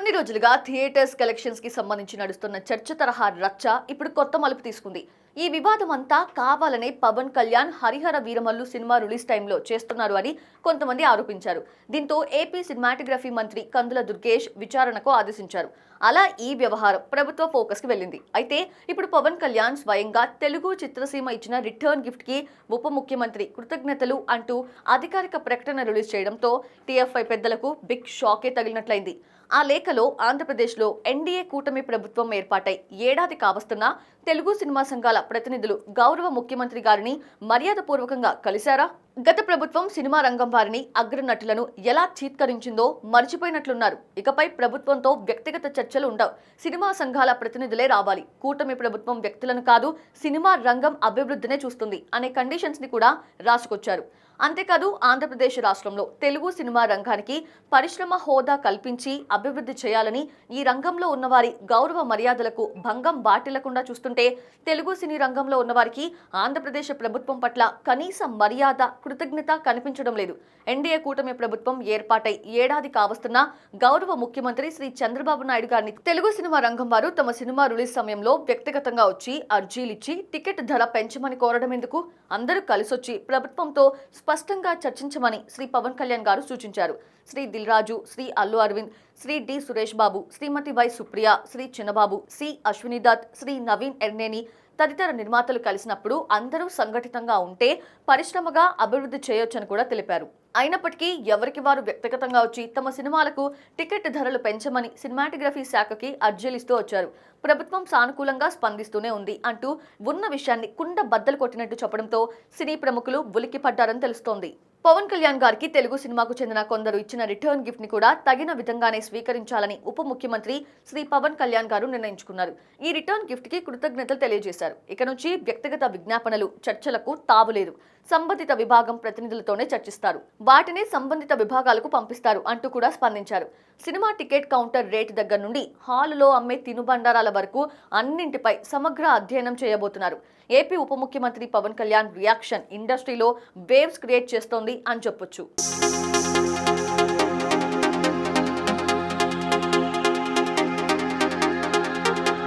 కొన్ని రోజులుగా theatres collections కి సంబంధించి నడుస్తున్న చర్చ తరహా రచ్చ ఇప్పుడు కొత్త మలుపు తీసుకుంది. ఈ వివాదం అంతా కావాలనే పవన్ కళ్యాణ్ హరిహర వీరమల్లు సినిమా రిలీజ్ టైంలో చేస్తున్నారు అని కొంతమంది ఆరోపించారు. దీంతో ఏపీ సినిమాటోగ్రఫీ మంత్రి కందుల దుర్గేష్ విచారణకు ఆదేశించారు. అలా ఈ వ్యవహారం ప్రభుత్వ ఫోకస్ కి వెళ్ళింది. అయితే ఇప్పుడు పవన్ కళ్యాణ్ స్వయంగా తెలుగు చిత్రసీమ ఇచ్చిన రిటర్న్ గిఫ్ట్ కి ఉప ముఖ్యమంత్రి కృతజ్ఞతలు అంటూ అధికారిక ప్రకటన రిలీజ్ చేయడంతో టీఎఫ్ఐ పెద్దలకు బిగ్ షాకే తగిలినట్లయింది. ఆ లేఖలో ఆంధ్రప్రదేశ్లో ఎన్డీఏ కూటమి ప్రభుత్వం ఏర్పాటై ఏడాది కావస్తున్నా తెలుగు సినిమా సంఘాల ప్రతినిధులు గౌరవ ముఖ్యమంత్రి గారిని మర్యాదపూర్వకంగా కలిశారా? గత ప్రభుత్వం సినిమా రంగం వారిని అగ్రనటులను ఎలా చీత్కరించిందో మర్చిపోయినట్లున్నారు. ఇకపై ప్రభుత్వంతో వ్యక్తిగత చర్చలు ఉండవు. సినిమా సంఘాల ప్రతినిధులే రావాలి. కూటమి ప్రభుత్వం వ్యక్తులను కాదు, సినిమా రంగం అభివృద్ధినే చూస్తుంది అనే కండిషన్స్ ని కూడా రాసుకొచ్చారు. అంతేకాదు ఆంధ్రప్రదేశ్ రాష్ట్రంలో తెలుగు సినిమా రంగానికి పరిశ్రమ హోదా కల్పించి అభివృద్ధి చేయాలని, ఈ రంగంలో ఉన్నవారి గౌరవ మర్యాదలకు భంగం వాటిల్లకుండా చూస్తుంటే తెలుగు సినీ రంగంలో ఉన్నవారికి ఆంధ్రప్రదేశ్ ప్రభుత్వం పట్ల కనీస మర్యాద, కృతజ్ఞత కనిపించడం లేదు. ఎన్డీఏ కూటమి ప్రభుత్వం ఏర్పాటై ఏడాది కావస్తున్న గౌరవ ముఖ్యమంత్రి శ్రీ చంద్రబాబు నాయుడు గారిని తెలుగు సినిమా రంగం వారు తమ సినిమా రిలీజ్ సమయంలో వ్యక్తిగతంగా వచ్చి అర్జీలిచ్చి టికెట్ ధర పెంచమని కోరడం ఎందుకు? అందరూ కలిసొచ్చి ప్రభుత్వంతో స్పష్టంగా చర్చించమని శ్రీ పవన్ కళ్యాణ్ గారు సూచించారు. Shri Dil Raju, Shri Allu Aravind, Shri D Suresh Babu, Shrimati Y Supriya, Shri Chinnababu, C Ashwini Dutt, Shri Naveen Yerneni తదితర నిర్మాతలు కలిసినప్పుడు అందరూ సంఘటితంగా ఉంటే పరిశ్రమగా అభివృద్ధి చేయొచ్చని కూడా తెలిపారు. అయినప్పటికీ ఎవరికి వారు వ్యక్తిగతంగా వచ్చి తమ సినిమాలకు టికెట్ ధరలు పెంచమని సినిమాటోగ్రఫీ శాఖకి అర్జీలిస్తూ వచ్చారు. ప్రభుత్వం సానుకూలంగా స్పందిస్తూనే ఉంది అంటూ ఉన్న విషయాన్ని కుండ బద్దలు కొట్టినట్టు చెప్పడంతో సినీ ప్రముఖులు ఉలిక్కిపడ్డారని తెలుస్తోంది. పవన్ కళ్యాణ్ గారికి తెలుగు సినిమాకు చెందిన కొందరు ఇచ్చిన రిటర్న్ గిఫ్ట్ ని కూడా తగిన విధంగానే స్వీకరించాలని ఉప ముఖ్యమంత్రి శ్రీ పవన్ కళ్యాణ్ గారు నిర్ణయించుకున్నారు. ఈ రిటర్న్ గిఫ్ట్ కి కృతజ్ఞతలు తెలియజేశారు. ఇక నుంచి వ్యక్తిగత విజ్ఞాపనలు, చర్చలకు తావులేదు. సంబంధిత విభాగం ప్రతినిధులతోనే చర్చిస్తారు. వాటిని సంబంధిత విభాగాలకు పంపిస్తారు అంటూ కూడా స్పందించారు. సినిమా టికెట్ కౌంటర్ రేటు దగ్గర నుండి హాలులో అమ్మే తినుబండారాల వరకు అన్నింటిపై సమగ్ర అధ్యయనం చేయబోతున్నారు. ఏపీ ఉప ముఖ్యమంత్రి పవన్ కళ్యాణ్ రియాక్షన్ ఇండస్ట్రీలో వేవ్స్ క్రియేట్ చేస్తోంది అని చెప్పొచ్చు.